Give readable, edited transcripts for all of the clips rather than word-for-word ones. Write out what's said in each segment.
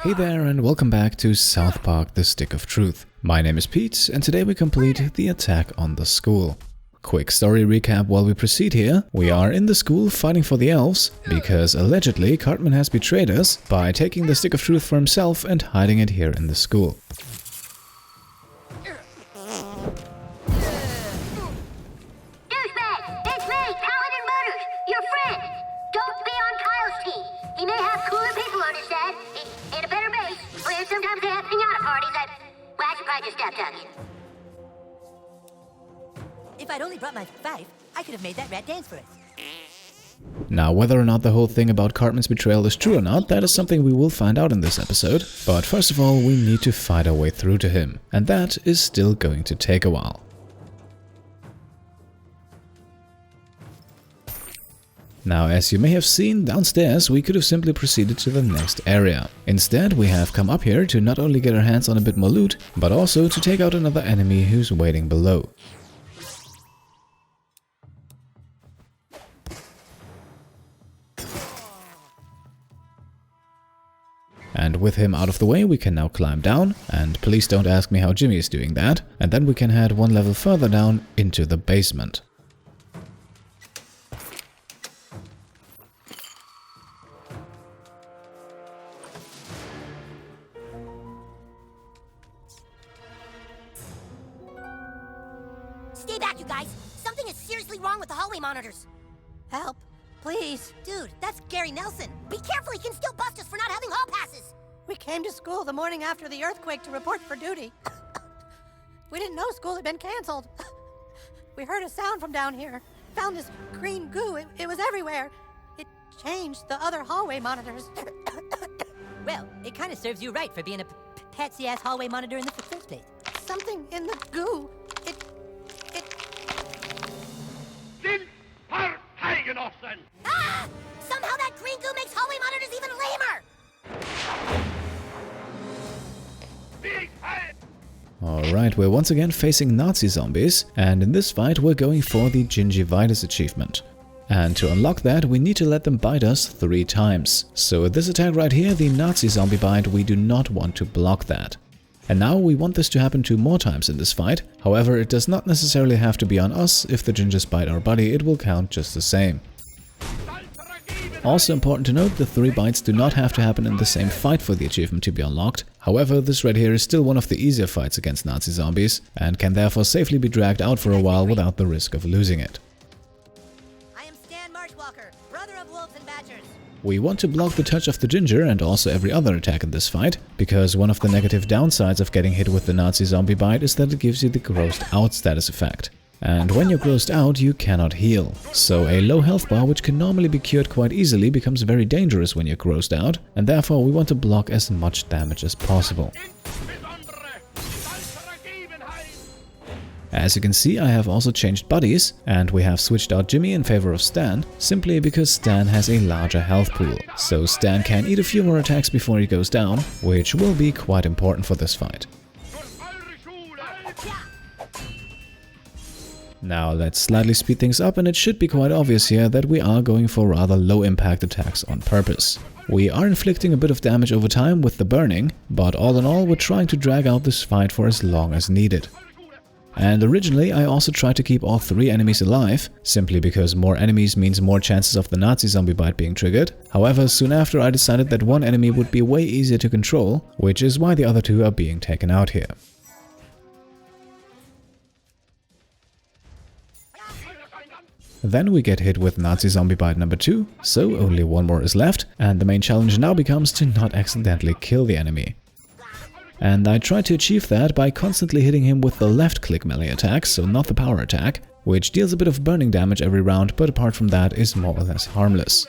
Hey there and welcome back to South Park: The Stick of Truth. My name is Pete and today we complete the attack on the school. Quick story recap while we proceed here. We are in the school fighting for the elves because allegedly Cartman has betrayed us by taking the Stick of Truth for himself and hiding it here in the school. If I'd only brought my fife, I could have made that rat dance for us. Now, whether or not the whole thing about Cartman's betrayal is true or not, that is something we will find out in this episode. But first of all, we need to fight our way through to him, and that is still going to take a while. Now, as you may have seen downstairs, we could have simply proceeded to the next area. Instead, we have come up here to not only get our hands on a bit more loot, but also to take out another enemy who's waiting below. And with him out of the way, we can now climb down, and please don't ask me how Jimmy is doing that, and then we can head one level further down into the basement. Stay back, you guys! Something is seriously wrong with the hallway monitors! Help, please. Dude, that's Gary Nelson. Be careful, he can still bust us for not having hall passes! We came to school the morning after the earthquake to report for duty. We didn't know school had been canceled. We heard a sound from down here. Found this green goo. It was everywhere. It changed the other hallway monitors. Well, it kind of serves you right for being a patsy-ass hallway monitor in the first place. Something in the goo. Ah! Somehow that green goo makes hallway monitors even lamer! Alright, we're once again facing Nazi zombies, and in this fight we're going for the Gingivitis achievement. And to unlock that, we need to let them bite us 3 times. So with this attack right here, the Nazi zombie bite, we do not want to block that. And now we want this to happen 2 more times in this fight. However, it does not necessarily have to be on us. If the gingers bite our buddy, it will count just the same. Also important to note, the 3 bites do not have to happen in the same fight for the achievement to be unlocked. However, this right here is still one of the easier fights against Nazi zombies, and can therefore safely be dragged out for a while without the risk of losing it. I am Stan Marchwalker, brother of wolves and badgers. We want to block the touch of the ginger and also every other attack in this fight, because one of the negative downsides of getting hit with the Nazi zombie bite is that it gives you the grossed out status effect. And when you're grossed out, you cannot heal. So a low health bar, which can normally be cured quite easily, becomes very dangerous when you're grossed out, and therefore we want to block as much damage as possible. As you can see, I have also changed buddies, and we have switched out Jimmy in favor of Stan, simply because Stan has a larger health pool. So Stan can eat a few more attacks before he goes down, which will be quite important for this fight. Now let's slightly speed things up, and it should be quite obvious here that we are going for rather low impact attacks on purpose. We are inflicting a bit of damage over time with the burning, but all in all we're trying to drag out this fight for as long as needed. And originally I also tried to keep all 3 enemies alive, simply because more enemies means more chances of the Nazi zombie bite being triggered. However, soon after I decided that 1 enemy would be way easier to control, which is why the other 2 are being taken out here. Then we get hit with Nazi zombie bite number 2, so only 1 more is left, and the main challenge now becomes to not accidentally kill the enemy. And I try to achieve that by constantly hitting him with the left click melee attack, so not the power attack, which deals a bit of burning damage every round, but apart from that is more or less harmless.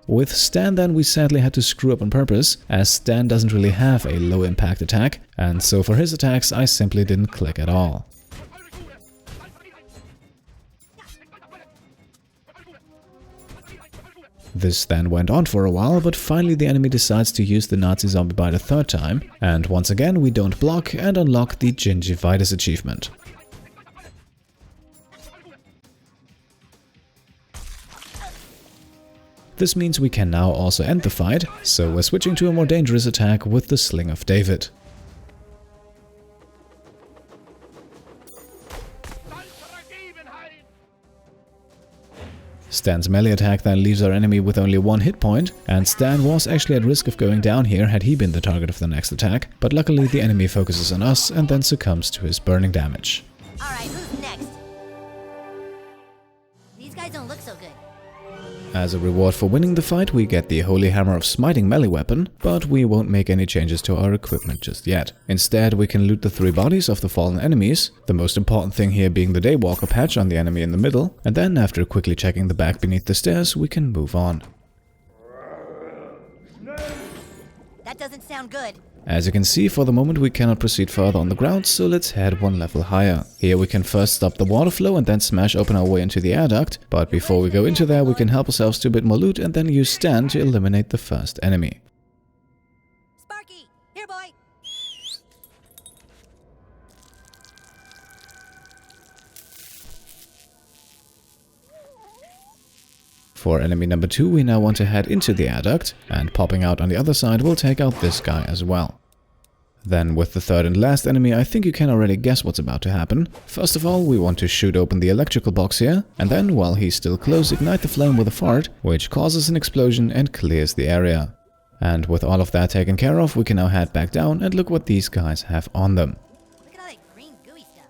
With Stan then we sadly had to screw up on purpose, as Stan doesn't really have a low impact attack, and so for his attacks I simply didn't click at all. This then went on for a while, but finally the enemy decides to use the Nazi zombie bite a 3rd time, and once again we don't block and unlock the Gingivitis achievement. This means we can now also end the fight, so we're switching to a more dangerous attack with the Sling of David. Stan's melee attack then leaves our enemy with only 1 hit point, and Stan was actually at risk of going down here had he been the target of the next attack, but luckily the enemy focuses on us and then succumbs to his burning damage. Alright, who's next? These guys don't look so good. As a reward for winning the fight, we get the Holy Hammer of Smiting melee weapon, but we won't make any changes to our equipment just yet. Instead, we can loot the 3 bodies of the fallen enemies, the most important thing here being the Daywalker patch on the enemy in the middle, and then after quickly checking the back beneath the stairs, we can move on. That doesn't sound good. As you can see, for the moment we cannot proceed further on the ground, so let's head 1 level higher. Here we can first stop the water flow and then smash open our way into the air duct, but before we go into there we can help ourselves to a bit more loot and then use Stan to eliminate the first enemy. Sparky, here boy. For enemy number 2, we now want to head into the air duct, and popping out on the other side will take out this guy as well. Then with the third and last enemy, I think you can already guess what's about to happen. First of all, we want to shoot open the electrical box here, and then, while he's still close, ignite the flame with a fart, which causes an explosion and clears the area. And with all of that taken care of, we can now head back down and look what these guys have on them. Look at all that green gooey stuff.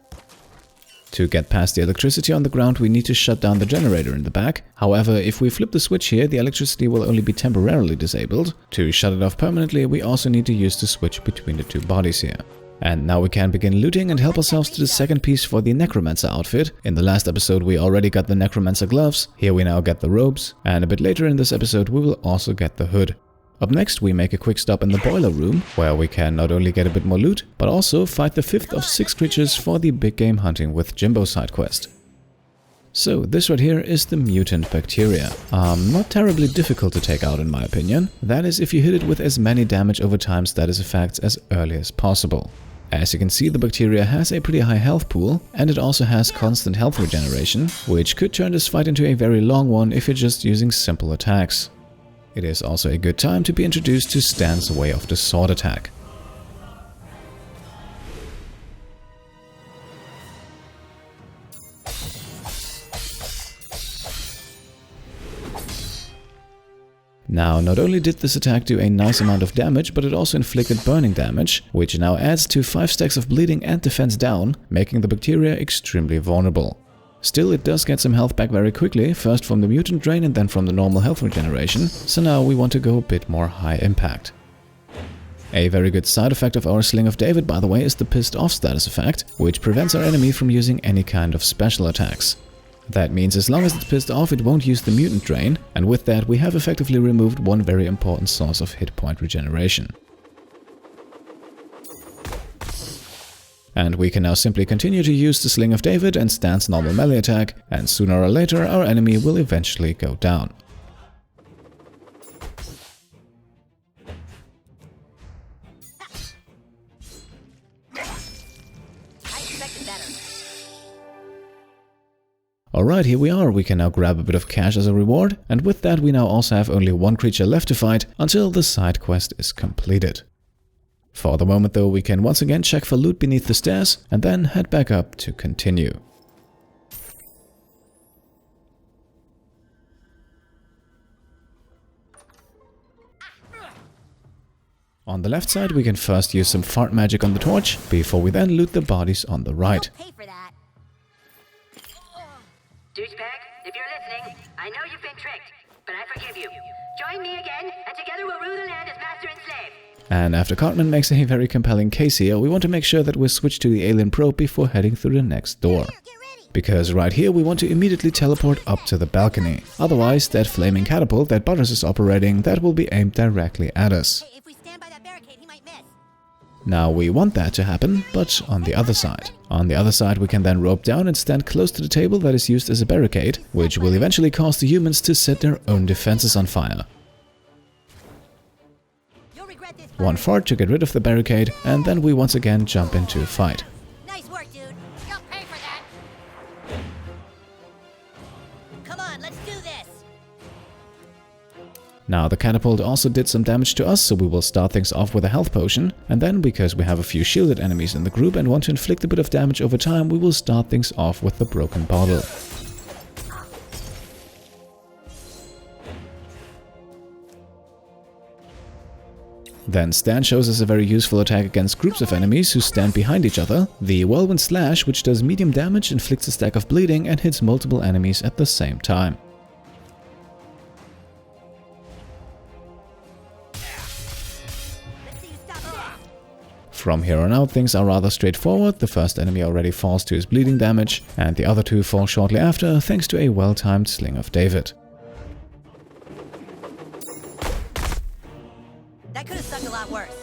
To get past the electricity on the ground, we need to shut down the generator in the back. However, if we flip the switch here, the electricity will only be temporarily disabled. To shut it off permanently, we also need to use the switch between the 2 bodies here. And now we can begin looting and help ourselves to the second piece for the Necromancer outfit. In the last episode we already got the Necromancer gloves, here we now get the robes, and a bit later in this episode we will also get the hood. Up next, we make a quick stop in the boiler room, where we can not only get a bit more loot, but also fight the 5th of 6 creatures for the Big Game Hunting with Jimbo side quest. So, this right here is the mutant bacteria. Not terribly difficult to take out in my opinion. That is if you hit it with as many damage over time status effects as early as possible. As you can see, the bacteria has a pretty high health pool, and it also has constant health regeneration, which could turn this fight into a very long one if you're just using simple attacks. It is also a good time to be introduced to Stan's way of the sword attack. Now, not only did this attack do a nice amount of damage, but it also inflicted burning damage, which now adds to 5 stacks of bleeding and defense down, making the bacteria extremely vulnerable. Still, it does get some health back very quickly, first from the mutant drain and then from the normal health regeneration, so now we want to go a bit more high impact. A very good side effect of our Sling of David, by the way, is the Pissed Off status effect, which prevents our enemy from using any kind of special attacks. That means as long as it's pissed off, it won't use the mutant drain, and with that we have effectively removed one very important source of hit point regeneration. And we can now simply continue to use the Sling of David and Stan's normal melee attack, and sooner or later our enemy will eventually go down. Alright, here we are. We can now grab a bit of cash as a reward, and with that we now also have only one creature left to fight until the side quest is completed. For the moment though, we can once again check for loot beneath the stairs and then head back up to continue. On the left side we can first use some fart magic on the torch, before we then loot the bodies on the right. Pay for that. Douchebag, if you're listening, I know you've been tricked, but I forgive you. Join me again, and together we'll rule the land as master and slave. And after Cartman makes a very compelling case here, we want to make sure that we switch to the alien probe before heading through the next door. Get ready. Because right here we want to immediately teleport up to the balcony. Otherwise, that flaming catapult that Butters is operating, that will be aimed directly at us. Hey, if we stand by that barricade, he might miss. Now we want that to happen, but on the other side. On the other side we can then rope down and stand close to the table that is used as a barricade, which will eventually cause the humans to set their own defenses on fire. You'll regret this. One fart to get rid of the barricade, and then we once again jump into a fight. Nice work, dude. You'll pay for that. Come on, let's do this. Now the catapult also did some damage to us, so we will start things off with a health potion, and then because we have a few shielded enemies in the group and want to inflict a bit of damage over time, we will start things off with the broken bottle. Then Stand shows us a very useful attack against groups of enemies who stand behind each other, the Whirlwind Slash, which does medium damage, inflicts a stack of bleeding and hits multiple enemies at the same time. From here on out, things are rather straightforward. The first enemy already falls to his bleeding damage, and the other two fall shortly after, thanks to a well-timed Sling of David. That could have sucked a lot worse.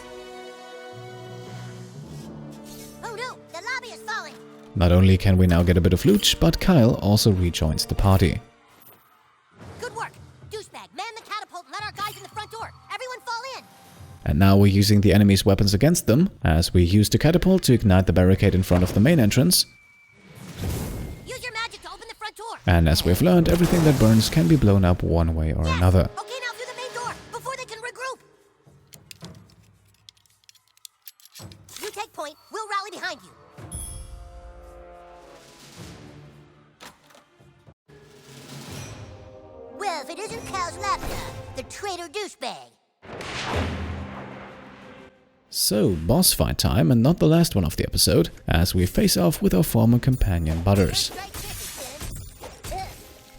Oh no, the lobby is falling. Not only can we now get a bit of loot, but Kyle also rejoins the party. Good work. Douchebag, man the catapult and let our guys in the front door. Everyone fall in. And now we're using the enemy's weapons against them, as we use the catapult to ignite the barricade in front of the main entrance. Use your magic to open the front door. And as we've learned, everything that burns can be blown up one way or another. Okay, now through the main door, before they can regroup. You take point, we'll rally behind you. Well, if it isn't Cal's laptop, the traitor douchebag. So, boss fight time, and not the last one of the episode, as we face off with our former companion Butters.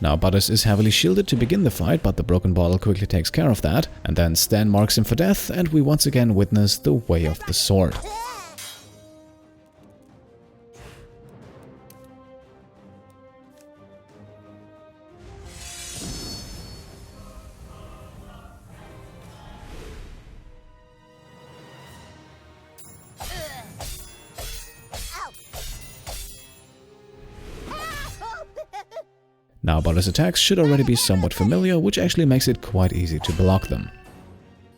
Now Butters is heavily shielded to begin the fight, but the broken bottle quickly takes care of that, and then Stan marks him for death, and we once again witness the way of the sword. Now Butters' attacks should already be somewhat familiar, which actually makes it quite easy to block them.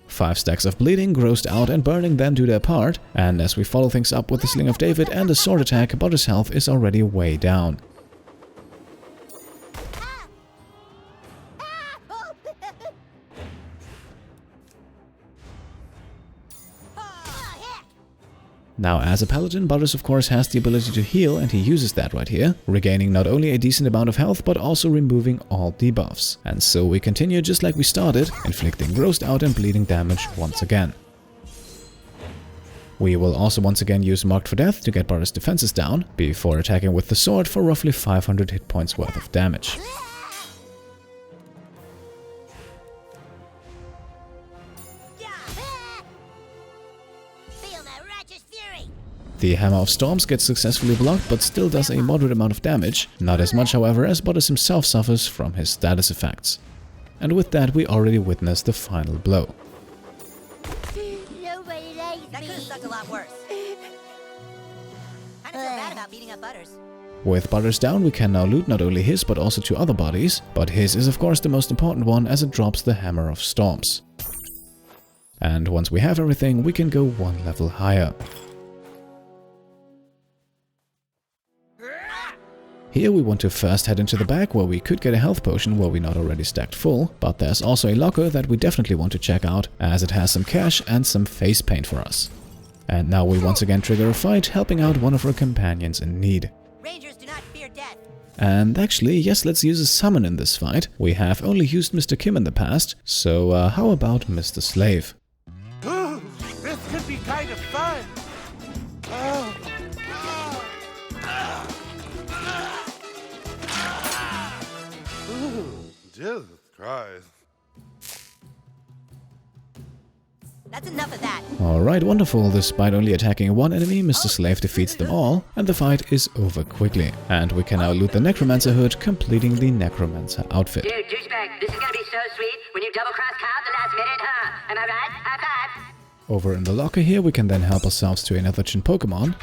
5 stacks of bleeding, grossed out and burning then do their part, and as we follow things up with the Sling of David and a sword attack, Butters' health is already way down. Now, as a paladin, Butters of course has the ability to heal, and he uses that right here, regaining not only a decent amount of health, but also removing all debuffs. And so we continue just like we started, inflicting grossed out and bleeding damage once again. We will also once again use Marked for Death to get Butters' defenses down, before attacking with the sword for roughly 500 hit points worth of damage. The Hammer of Storms gets successfully blocked, but still does a moderate amount of damage, not as much however as Butters himself suffers from his status effects. And with that we already witnessed the final blow. Nobody likes that could have sucked a lot worse. I don't feel bad about beating up Butters. With Butters down, we can now loot not only his but also 2 other bodies, but his is of course the most important one as it drops the Hammer of Storms. And once we have everything, we can go 1 level higher. Here we want to first head into the back, where we could get a health potion were we not already stacked full, but there's also a locker that we definitely want to check out, as it has some cash and some face paint for us. And now we once again trigger a fight, helping out one of our companions in need. Rangers do not fear death. And actually, yes, let's use a summon in this fight. We have only used Mr. Kim in the past, so how about Mr. Slave? Ooh, this could be kind of fun. Jesus Christ. That's enough of that. Alright, wonderful. Despite only attacking 1 enemy, Mr. Slave defeats them all, and the fight is over quickly. And we can now loot the Necromancer hood, completing the Necromancer outfit. Dude, douchebag, this is gonna be so sweet when you double-cross Kyle at the last minute, huh? Am I right? High five! Over in the locker here, we can then help ourselves to another Chin Pokemon.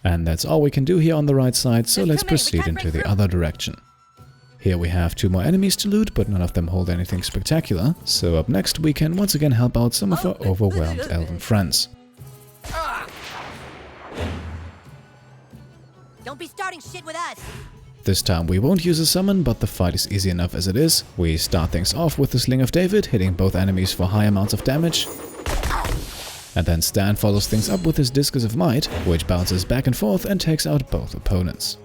And that's all we can do here on the right side, so let's proceed into the other direction. Here we have 2 more enemies to loot, but none of them hold anything spectacular. So up next we can once again help out some of our overwhelmed elven friends. Don't be starting shit with us. This time we won't use a summon, but the fight is easy enough as it is. We start things off with the Sling of David, hitting both enemies for high amounts of damage. And then Stan follows things up with his Discus of Might, which bounces back and forth and takes out both opponents.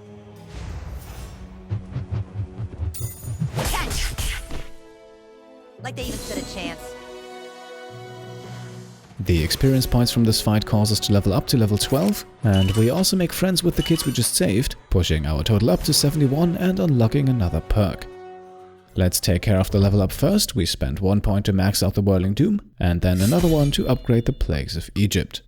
Like they even stood a chance. The experience points from this fight cause us to level up to level 12, and we also make friends with the kids we just saved, pushing our total up to 71 and unlocking another perk. Let's take care of the level up first. We spent 1 point to max out the Whirling Doom, and then another one to upgrade the Plagues of Egypt.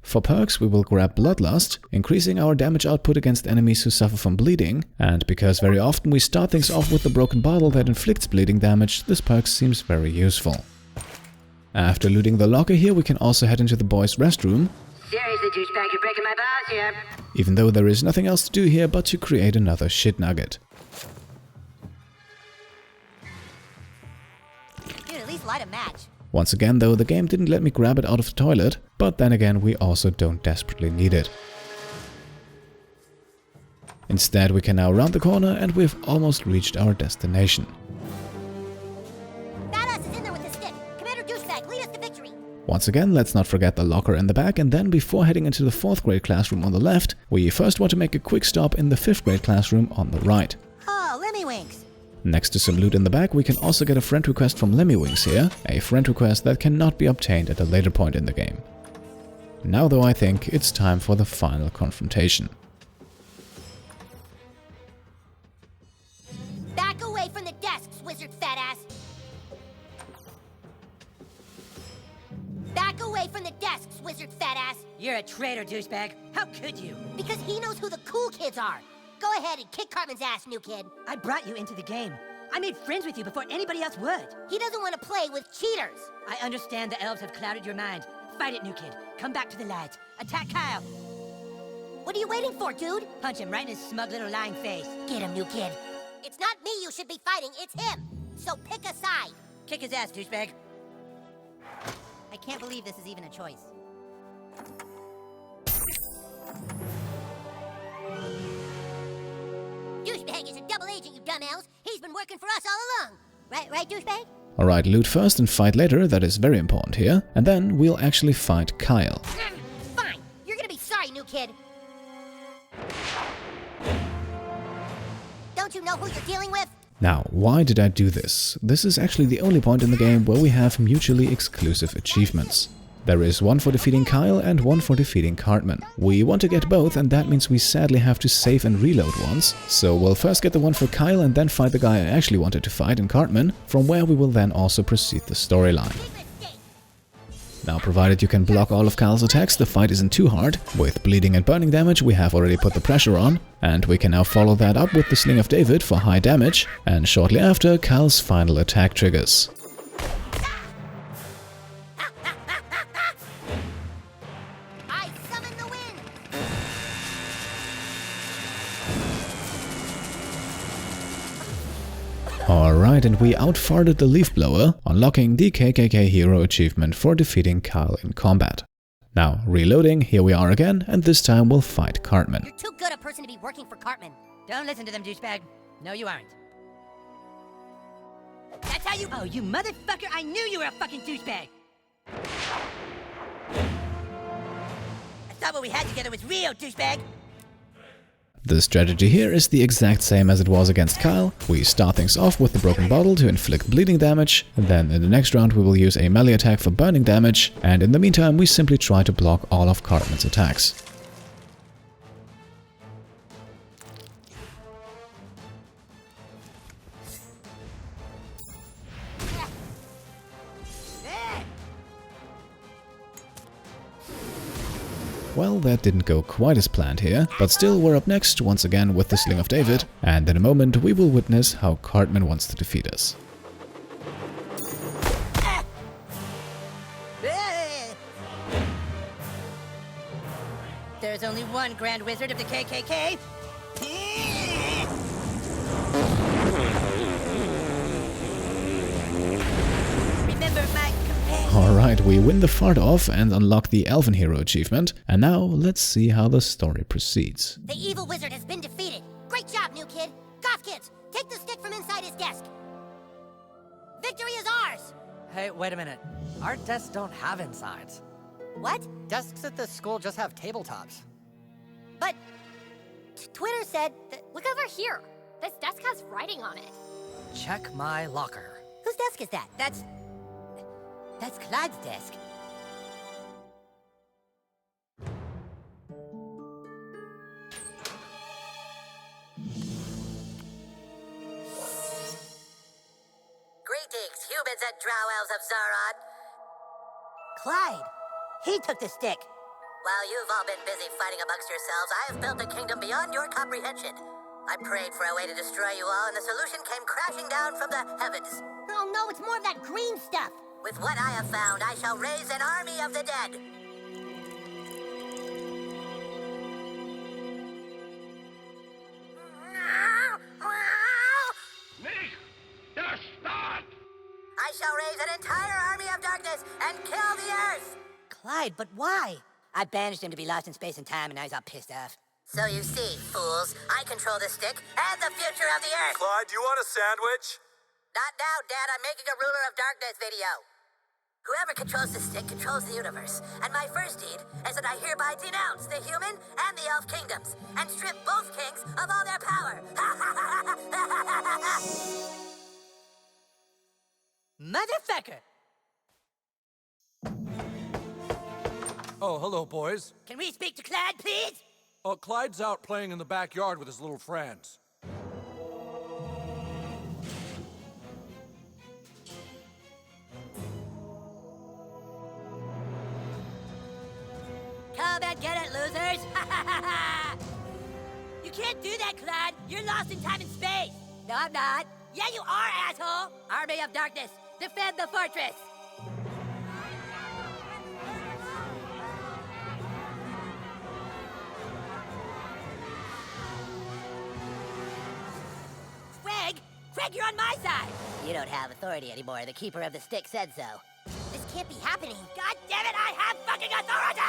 For perks, we will grab Bloodlust, increasing our damage output against enemies who suffer from bleeding, and because very often we start things off with the Broken Bottle that inflicts bleeding damage, this perk seems very useful. After looting the locker here, we can also head into the boys' restroom. Seriously, douchebag, you're breaking my balls here. Even though there is nothing else to do here but to create another shit nugget. Dude, at least light a match. Once again though, the game didn't let me grab it out of the toilet, but then again we also don't desperately need it. Instead we can now round the corner and we've almost reached our destination. Badass is in there with his stick. Commander Douchebag, lead us to victory. Once again, let's not forget the locker in the back, and then before heading into the 4th grade classroom on the left, we first want to make a quick stop in the 5th grade classroom on the right. Oh, Lemmywinks. Next to some loot in the back, we can also get a friend request from Lemmywinks here, a friend request that cannot be obtained at a later point in the game. Now though, I think it's time for the final confrontation. Back away from the desks, wizard fat ass. Back away from the desks, wizard fat ass. You're a traitor, douchebag. How could you? Because he knows who the cool kids are. Go ahead and kick Cartman's ass, new kid. I brought you into the game. I made friends with you before anybody else would. He doesn't want to play with cheaters. I understand the elves have clouded your mind. Fight it, new kid. Come back to the lads. Attack Kyle. What are you waiting for, dude? Punch him right in his smug little lying face. Get him, new kid. It's not me you should be fighting, it's him. So pick a side. Kick his ass, douchebag. I can't believe this is even a choice. Douchebag is a double agent, you dumb elves. He's been working for us all along. Right, douchebag? Alright, loot first and fight later, that is very important here. And then we'll actually fight Kyle. Fine. You're gonna be sorry, new kid. Don't you know who you're dealing with? Now, why did I do this? This is actually the only point in the game where we have mutually exclusive achievements. There is one for defeating Kyle and one for defeating Cartman. We want to get both, and that means we sadly have to save and reload once. So we'll first get the one for Kyle and then fight the guy I actually wanted to fight in Cartman, from where we will then also proceed the storyline. Now, provided you can block all of Kyle's attacks, the fight isn't too hard. With bleeding and burning damage, we have already put the pressure on, and we can now follow that up with the Sling of David for high damage, and shortly after, Kyle's final attack triggers. I summon the wind. Alright, and we outfarted the Leaf Blower, unlocking the KKK Hero achievement for defeating Kyle in combat. Now, reloading, here we are again, and this time we'll fight Cartman. You're too good a person to be working for Cartman. Don't listen to them, douchebag. No, you aren't. That's how you... Oh, you motherfucker! I knew you were a fucking douchebag! I thought what we had together was real, douchebag! The strategy here is the exact same as it was against Kyle. We start things off with the Broken Bottle to inflict bleeding damage, and then in the next round we will use a melee attack for burning damage, and in the meantime we simply try to block all of Cartman's attacks. Well, that didn't go quite as planned here, but still we're up next once again with the Sling of David, and in a moment we will witness how Cartman wants to defeat us. There's only one Grand Wizard of the KKK. Remember my companion. Alright, we win the fart off and unlock the Elven Hero achievement, and now let's see how the story proceeds. The evil wizard has been defeated. Great job, new kid. Goth kids, take the stick from inside his desk. Victory is ours. Hey, wait a minute. Our desks don't have insides. What? Desks at this school just have tabletops. But Twitter said that... Look over here. This desk has writing on it. Check my locker. Whose desk is that? That's Clyde's desk. Greetings, humans and drow elves of Zaron. Clyde. He took the stick. While you've all been busy fighting amongst yourselves, I have built a kingdom beyond your comprehension. I prayed for a way to destroy you all, and the solution came crashing down from the heavens. Oh no, it's more of that green stuff. With what I have found, I shall raise an army of the dead. I shall raise an entire army of darkness and kill the earth. Clyde, but why? I banished him to be lost in space and time, and now he's all pissed off. So you see, fools, I control the stick and the future of the earth. Clyde, do you want a sandwich? Not now, Dad. I'm making a Ruler of Darkness video. Whoever controls the stick controls the universe. And my first deed is that I hereby denounce the human and the elf kingdoms and strip both kings of all their power. Motherfucker! Oh, hello, boys. Can we speak to Clyde, please? Oh, Clyde's out playing in the backyard with his little friends. Come and get it, losers! You can't do that, Clyde! You're lost in time and space! No, I'm not. Yeah, you are, asshole! Army of Darkness, defend the fortress! Craig, you're on my side! You don't have authority anymore. The Keeper of the Stick said so. This can't be happening. God damn it, I have fucking authority!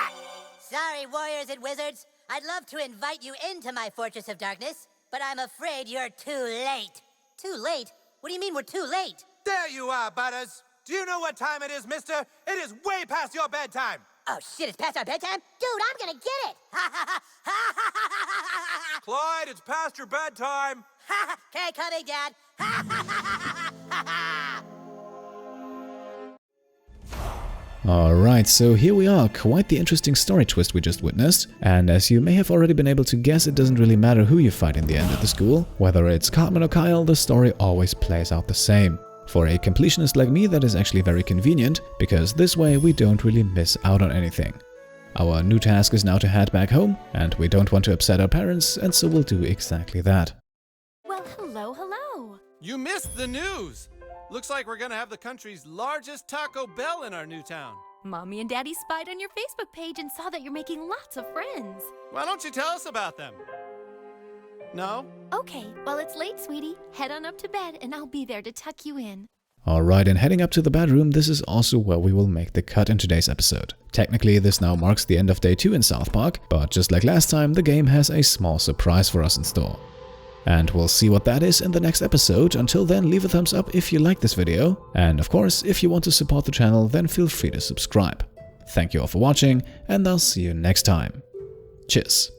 Sorry, warriors and wizards. I'd love to invite you into my Fortress of Darkness, but I'm afraid you're too late. Too late? What do you mean we're too late? There you are, Butters. Do you know what time it is, mister? It is way past your bedtime. Oh shit, it's past our bedtime? Dude, I'm gonna get it! Clyde, it's past your bedtime. Okay, coming, Dad. Alright, so here we are, quite the interesting story twist we just witnessed, and as you may have already been able to guess, it doesn't really matter who you fight in the end at the school. Whether it's Cartman or Kyle, the story always plays out the same. For a completionist like me, that is actually very convenient, because this way we don't really miss out on anything. Our new task is now to head back home, and we don't want to upset our parents, and so we'll do exactly that. Well, hello. You missed the news! Looks like we're gonna have the country's largest Taco Bell in our new town. Mommy and Daddy spied on your Facebook page and saw that you're making lots of friends. Why don't you tell us about them? No? Okay, well, it's late, sweetie. Head on up to bed and I'll be there to tuck you in. Alright, and heading up to the bedroom, this is also where we will make the cut in today's episode. Technically, this now marks the end of day 2 in South Park, but just like last time, the game has a small surprise for us in store. And we'll see what that is in the next episode. Until then, leave a thumbs up if you like this video. And of course, if you want to support the channel, then feel free to subscribe. Thank you all for watching, and I'll see you next time. Cheers.